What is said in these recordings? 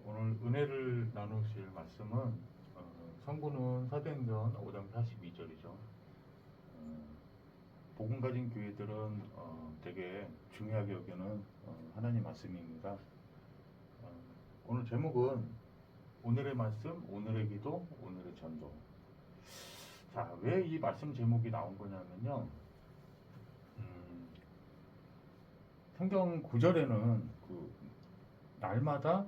오늘 은혜를 나누실 말씀은 성구는 사도행전 5장 42절이죠. 복음 가진 교회들은 되게 중요하게 여기는 하나님 말씀입니다. 오늘 제목은 오늘의 말씀, 오늘의 기도, 오늘의 전도. 자, 왜 이 말씀 제목이 나온 거냐면요. 성경 구절에는 날마다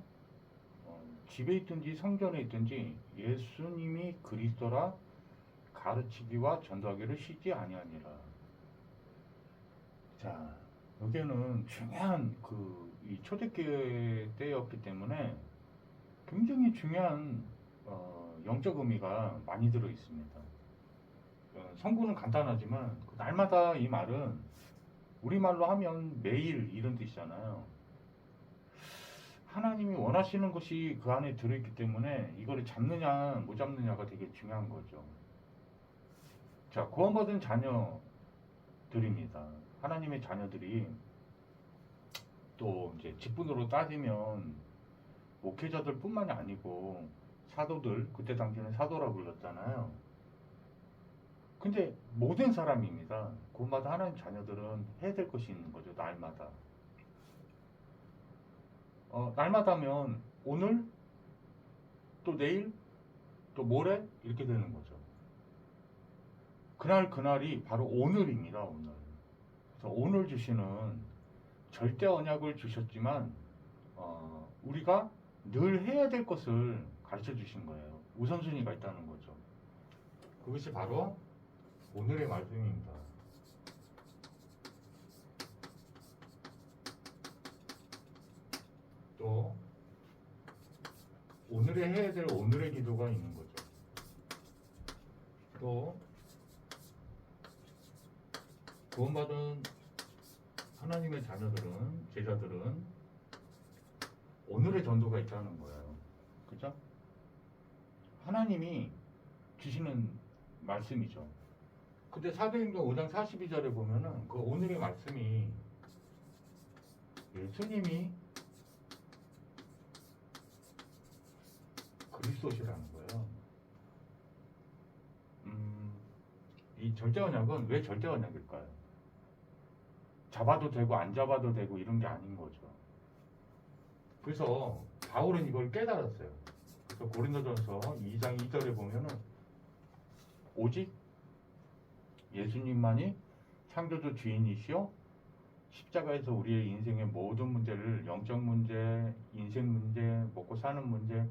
집에 있든지 성전에 있든지 예수님이 그리스도라 가르치기와 전도하기를 쉬지 아니하니라. 자, 여기에는 중요한 이 초대교회 때였기 때문에 굉장히 중요한 영적 의미가 많이 들어 있습니다. 성구는 간단하지만 날마다 이 말은 우리말로 하면 매일 이런 뜻이잖아요. 하나님이 원하시는 것이 그 안에 들어있기 때문에 이거를 잡느냐 못 잡느냐가 되게 중요한 거죠. 자, 구원받은 자녀들입니다. 하나님의 자녀들이 또 이제 직분으로 따지면 목회자들 뿐만이 아니고 사도들, 그때 당시에는 사도라 불렀잖아요. 근데 모든 사람입니다. 구원받은 하나님 자녀들은 해야 될 것이 있는 거죠. 날마다. 날마다면 오늘, 또 내일, 또 모레 이렇게 되는 거죠. 그날이 바로 오늘입니다. 오늘. 그래서 오늘 주시는 절대 언약을 주셨지만 우리가 늘 해야 될 것을 가르쳐 주신 거예요. 우선순위가 있다는 거죠. 그것이 바로 오늘의 말씀입니다. 또 오늘에 해야 될 오늘의 기도가 있는 거죠. 또 구원받은 하나님의 자녀들은, 제자들은 오늘의 전도가 있다는 거예요. 그죠? 하나님이 주시는 말씀이죠. 근데 사도행전 5장 42절에 보면은 그 오늘의 말씀이 예수님이 그리스도시라는 거예요. 이 절대 언약은 왜 절대 언약일까요? 잡아도 되고 안 잡아도 되고 이런 게 아닌 거죠. 그래서 바울은 이걸 깨달았어요. 그래서 고린도전서 2장 2절에 보면은 오직 예수님만이 창조주 주인이시요 십자가에서 우리의 인생의 모든 문제를, 영적 문제, 인생 문제, 먹고 사는 문제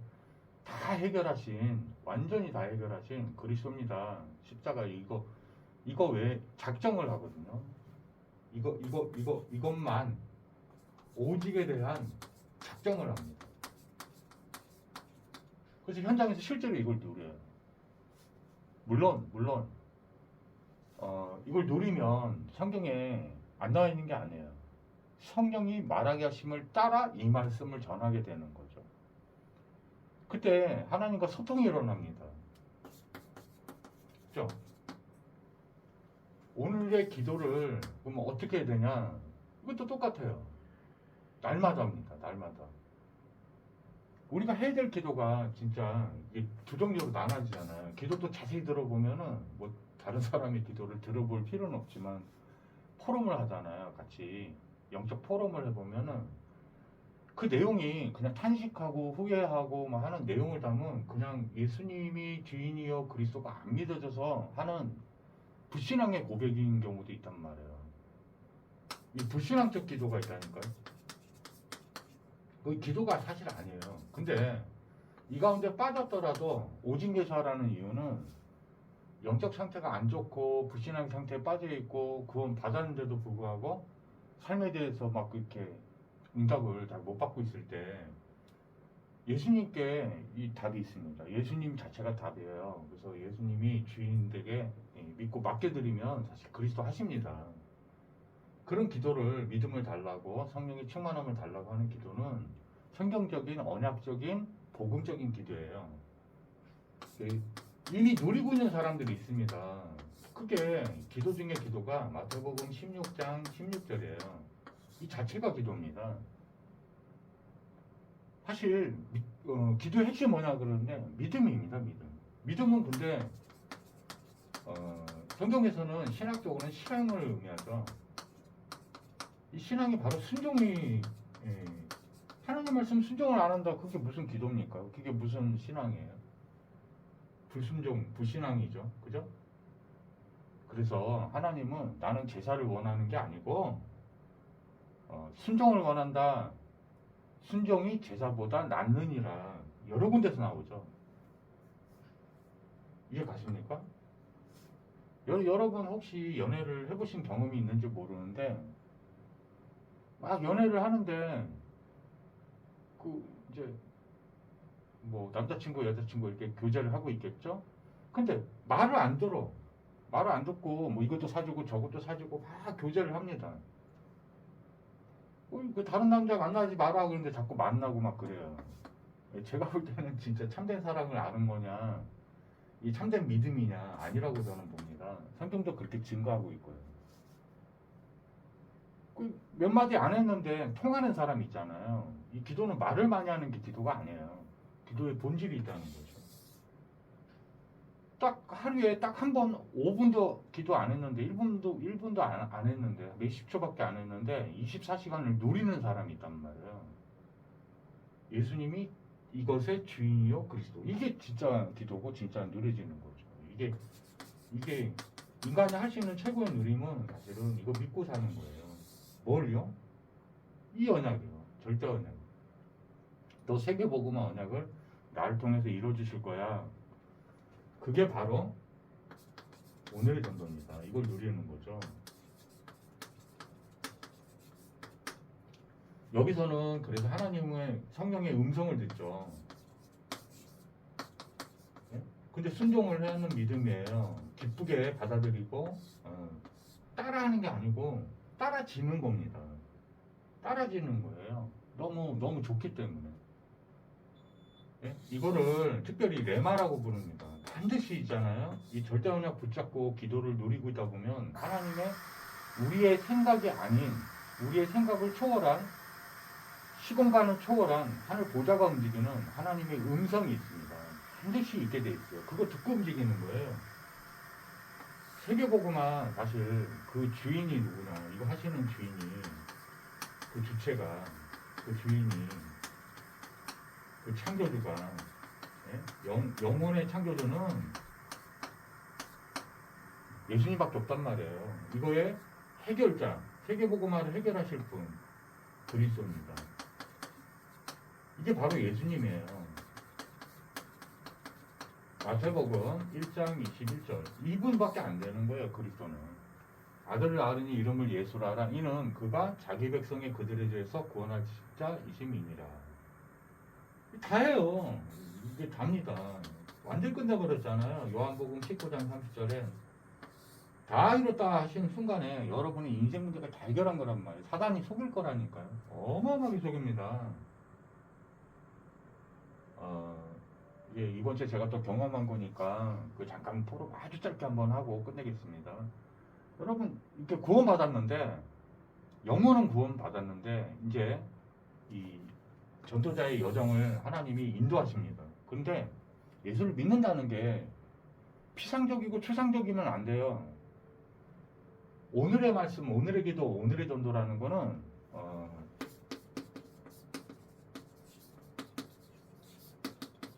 다 해결하신, 완전히 다 해결하신 그리스도입니다. 십자가 이거 왜 작정을 하거든요. 이것만 오직에 대한 작정을 합니다. 그래서 현장에서 실제로 이걸 누려요. 물론 이걸 누리면 성경에 안 나와 있는 게 아니에요. 성령이 말하게 하심을 따라 이 말씀을 전하게 되는 거죠. 그때 하나님과 소통이 일어납니다. 그죠? 오늘의 기도를 그러면 어떻게 해야 되냐? 이것도 똑같아요. 날마다입니다. 날마다. 우리가 해야 될 기도가 진짜 두 종류로 나눠지잖아요. 기도도 자세히 들어보면은 뭐 다른 사람의 기도를 들어볼 필요는 없지만 포럼을 하잖아요. 같이 영적 포럼을 해보면은 그 내용이 그냥 탄식하고 후회하고 막 하는 내용을 담은 그냥 예수님이 주인이요 그리스도가 안 믿어져서 하는 불신앙의 고백인 경우도 있단 말이에요. 이 불신앙적 기도가 있다니까요. 그 기도가 사실 아니에요. 근데 이 가운데 빠졌더라도 오직예수하라는 이유는 영적 상태가 안 좋고 불신앙 상태에 빠져 있고 구원 받았는데도 불구하고 삶에 대해서 막 이렇게 응답을 잘 못 받고 있을 때 예수님께 이 답이 있습니다. 예수님 자체가 답이에요. 그래서 예수님이 주인들에게 믿고 맡겨드리면 사실 그리스도 하십니다. 그런 기도를 믿음을 달라고 성령의 충만함을 달라고 하는 기도는 성경적인 언약적인 복음적인 기도예요. 이미 누리고 있는 사람들이 있습니다. 그게 기도 중에 기도가 마태복음 16장 16절이에요. 이 자체가 기도입니다. 사실 기도의 핵심이 뭐냐 그러는데 믿음입니다. 믿음은 근데 성경에서는 신학적으로는 신앙을 의미하죠. 이 신앙이 바로 순종이 예, 하나님 말씀 순종을 안 한다. 그게 무슨 기도입니까? 그게 무슨 신앙이에요? 불순종, 불신앙이죠. 그죠? 그래서 하나님은 나는 제사를 원하는 게 아니고 순종을 원한다. 순종이 제사보다 낫느니라. 여러 군데서 나오죠. 이해 가십니까? 여러분 혹시 연애를 해보신 경험이 있는지 모르는데 막 연애를 하는데 그 이제 뭐 남자친구 여자친구 이렇게 교제를 하고 있겠죠. 근데 말을 안 들어. 말을 안 듣고 뭐 이것도 사주고 저것도 사주고 막 교제를 합니다. 그 다른 남자 만나지 마라 그러는데 자꾸 만나고 막 그래요. 제가 볼 때는 진짜 참된 사랑을 아는 거냐 이 참된 믿음이냐 아니라고 저는 봅니다. 성경도 그렇게 증거하고 있고요. 몇 마디 안 했는데 통하는 사람 있잖아요. 이 기도는 말을 많이 하는 게 기도가 아니에요. 기도의 본질이 있다는 거죠. 딱 하루에 딱 한 번 5분도 기도 안 했는데 1분도 안 했는데 몇십 초밖에 안 했는데 24시간을 누리는 사람이 있단 말이에요. 예수님이 이것의 주인이요 그리스도. 이게 진짜 기도고 진짜 누려지는 거죠. 이게 인간이 할 수 있는 최고의 누림은 사실은 이거 믿고 사는 거예요. 뭘요? 이 언약이요. 절대 언약. 너 세계복음화 언약을 나를 통해서 이루어주실 거야. 그게 바로 오늘의 전도입니다. 이걸 누리는 거죠. 여기서는 그래서 하나님의 성령의 음성을 듣죠. 네? 근데 순종을 하는 믿음이에요. 기쁘게 받아들이고 따라하는 게 아니고 따라지는 겁니다. 따라지는 거예요. 너무 좋기 때문에. 네? 이거를 특별히 레마라고 부릅니다. 반드시 있잖아요. 이 절대 언약 붙잡고 기도를 누리고 있다 보면 하나님의 우리의 생각이 아닌 우리의 생각을 초월한 시공간을 초월한 하늘 보좌가 움직이는 하나님의 음성이 있습니다. 반드시 있게 돼 있어요. 그거 듣고 움직이는 거예요. 세계복음화 사실 그 주인이 누구냐? 이거 하시는 주인이 그 주체가 그 주인이 그 창조주가 영혼의 창조주는 예수님밖에 없단 말이에요. 이거의 해결자, 세계복음화를 해결하실 분 그리스도입니다. 이게 바로 예수님이에요. 마태복음 1장 21절 이분밖에 안 되는 거예요. 그리스도는 아들을 낳으니 이름을 예수라 하라. 이는 그가 자기 백성의 그들에 대해서 구원할 자이심이니라. 다예요. 이게 답니다. 완전 끝내버렸잖아요. 요한복음 19장 30절에 다 이뤘다 하신 순간에 여러분의 인생 문제가 다 해결한 거란 말이에요. 사단이 속일 거라니까요. 어마어마하게 속입니다. 예, 이번 주에 제가 또 경험한 거니까 그 잠깐 토론 아주 짧게 한번 하고 끝내겠습니다. 여러분 이렇게 구원 받았는데 영혼은 구원 받았는데 이제 이 전도자의 여정을 하나님이 인도하십니다. 근데 예수를 믿는다는 게 피상적이고 추상적이면 안 돼요. 오늘의 말씀, 오늘의 기도, 오늘의 전도라는 거는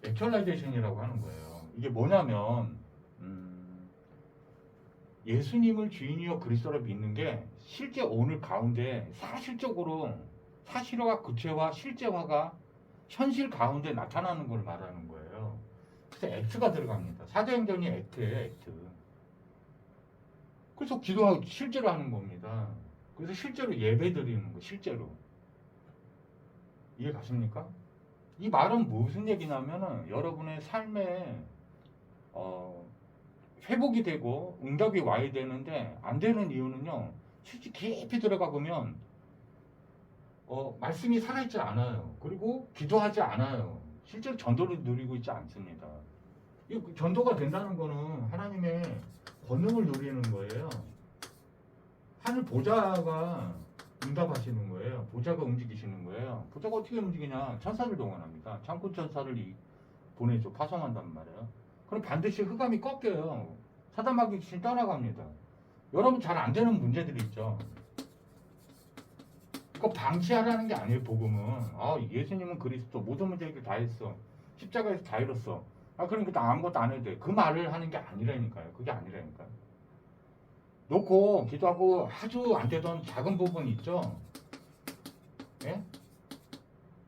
액츄얼라이제이션이라고 하는 거예요. 이게 뭐냐면 예수님을 주인이요 그리스도로 믿는 게 실제 오늘 가운데 사실적으로 사실화, 구체화, 실제화가 현실 가운데 나타나는 걸 말하는 거예요. 그래서 액트가 들어갑니다. 사도행전이 액트예요, 액트. 그래서 기도하고 실제로 하는 겁니다. 그래서 실제로 예배 드리는 거, 실제로. 이해 가십니까? 이 말은 무슨 얘기냐면은 여러분의 삶에 회복이 되고 응답이 와야 되는데 안 되는 이유는요. 실제 깊이 들어가 보면 말씀이 살아있지 않아요. 그리고 기도하지 않아요. 실제로 전도를 누리고 있지 않습니다. 이 전도가 된다는 거는 하나님의 권능을 누리는 거예요. 하늘 보좌가 응답하시는 거예요. 보좌가 움직이시는 거예요. 보좌가 어떻게 움직이냐? 천사를 동원합니다. 창군 천사를 보내죠. 파송한단 말이에요. 그럼 반드시 흑암이 꺾여요. 사단마귀 귀신 떠나갑니다. 여러분 잘 안 되는 문제들이 있죠. 이거 방치하라는 게 아니에요. 복음은 예수님은 그리스도 모든 문제 해결 다 했어. 십자가에서 다 이뤘어. 그러니까 나 아무것도 안 해도 돼. 그 말을 하는 게 아니라니까요. 그게 아니라니까요. 놓고 기도하고 아주 안 되던 작은 부분 있죠. 예?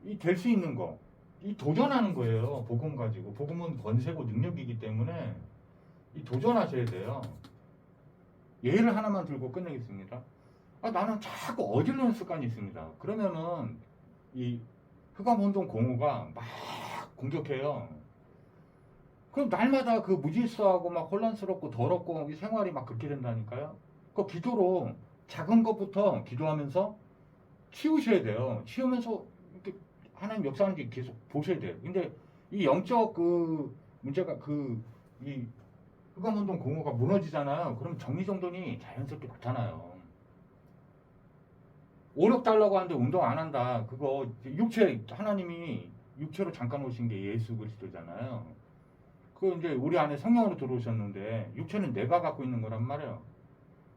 이 될 수 있는 거, 이 도전하는 거예요. 복음 가지고. 복음은 권세고 능력이기 때문에 이 도전하셔야 돼요. 예를 하나만 들고 끝내겠습니다. 나는 자꾸 어지르는 습관이 있습니다. 그러면은 이 흑암운동 공호가 막 공격해요. 그럼 날마다 그 무질서하고 막 혼란스럽고 더럽고 이 생활이 막 그렇게 된다니까요. 그 기도로 작은 것부터 기도하면서 치우셔야 돼요. 치우면서 이렇게 하나님 역사하는지 계속 보셔야 돼요. 근데 이 영적 그 문제가 이 흑암운동 공허가 무너지잖아요. 그럼 정리정돈이 자연스럽게 나타나요. 5억 달라고 하는데 운동 안 한다. 그거 육체 하나님이 육체로 잠깐 오신 게 예수 그리스도잖아요. 그 이제 우리 안에 성령으로 들어오셨는데 육체는 내가 갖고 있는 거란 말이에요.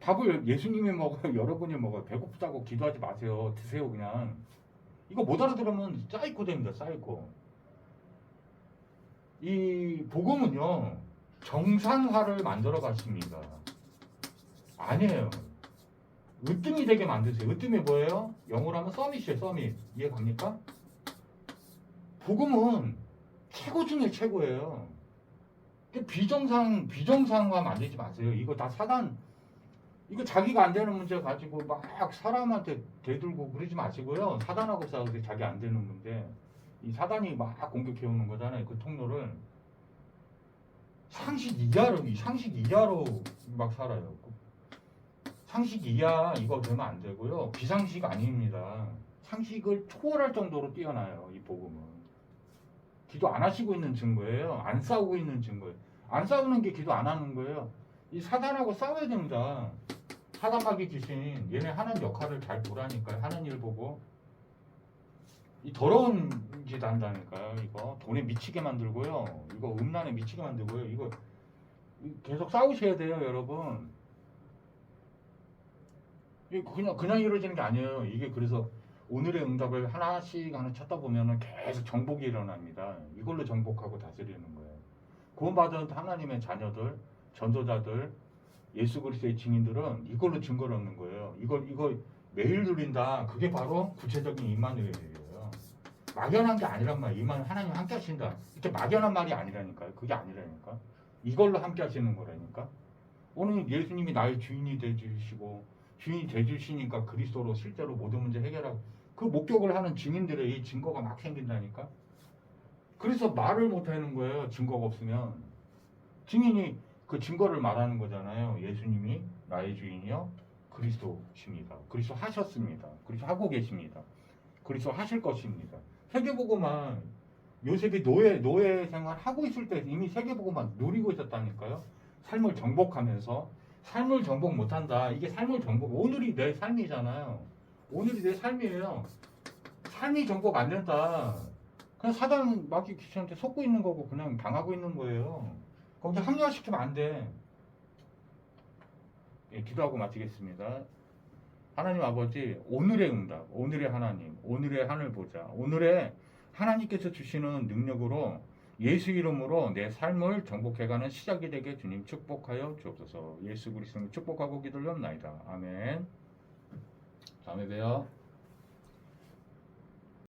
밥을 예수님이 먹어요. 여러분이 먹어요. 배고프다고 기도하지 마세요. 드세요 그냥. 이거 못 알아들으면 사이코 됩니다. 사이코. 이 복음은요. 정상화를 만들어 가십니다. 아니에요. 으뜸이 되게 만드세요. 으뜸이 뭐예요? 영어로 하면 서밋이에요. 서밋. 이해 갑니까? 복음은 최고 중에 최고예요. 비정상화 만들지 마세요. 이거 다 사단, 이거 자기가 안 되는 문제 가지고 막 사람한테 대들고 그러지 마시고요. 사단하고 싸우세요. 자기 안 되는 문제. 이 사단이 막 공격해 오는 거잖아요. 그 통로를. 상식 이하로 막 살아요. 상식 이하 이거 되면 안 되고요. 비상식 아닙니다. 상식을 초월할 정도로 뛰어나요. 이 복음은. 기도 안 하시고 있는 증거예요. 안 싸우고 있는 증거예요. 안 싸우는 게 기도 안 하는 거예요. 이 사단하고 싸워야 됩니다. 사단마귀 귀신 얘네 하는 역할을 잘 보라니까요. 하는 일 보고. 이 더러운 짓 한다니까요. 이거 돈에 미치게 만들고요. 이거 음란에 미치게 만들고요. 이거 계속 싸우셔야 돼요, 여러분. 그냥 이루어지는 게 아니에요. 이게 그래서 오늘의 응답을 하나씩 찾다 보면은 계속 정복이 일어납니다. 이걸로 정복하고 다스리는 거예요. 구원받은 하나님의 자녀들, 전도자들, 예수 그리스도의 증인들은 이걸로 증거를 얻는 거예요. 이거 매일 누린다. 그게 바로 구체적인 임마누엘이에요. 막연한 게 아니란 말이에요. 임마누엘 하나님 함께 하신다. 이렇게 막연한 말이 아니라니까요. 그게 아니라니까. 이걸로 함께 하시는 거라니까. 오늘 예수님이 나의 주인이 되주시고 주인이 되주시니까 그리스도로 실제로 모든 문제 해결하고 그 목격을 하는 증인들의 이 증거가 막 생긴다니까. 그래서 말을 못하는 거예요. 증거가 없으면. 증인이 그 증거를 말하는 거잖아요. 예수님이 나의 주인이요 그리스도십니다. 그리스도 하셨습니다. 그리스도 하고 계십니다. 그리스도 하실 것입니다. 세계보고만 요셉이 노예 생활 하고 있을 때 이미 세계보고만 누리고 있었다니까요. 삶을 정복하면서 삶을 정복 못한다. 이게 삶을 정복, 오늘이 내 삶이잖아요. 오늘이 내 삶이에요. 삶이 정복 안 된다. 그냥 사단 마귀 귀신한테 속고 있는 거고 그냥 당하고 있는 거예요. 거기서 합리화시키면 안 돼. 예, 기도하고 마치겠습니다. 하나님 아버지, 오늘의 응답, 오늘의 하나님, 오늘의 하늘 보자, 오늘의 하나님께서 주시는 능력으로 예수 이름으로 내 삶을 정복해가는 시작이 되게 주님 축복하여 주옵소서. 예수 그리스도를 축복하고 기도를 합나이다. 아멘. 다음에 봬요.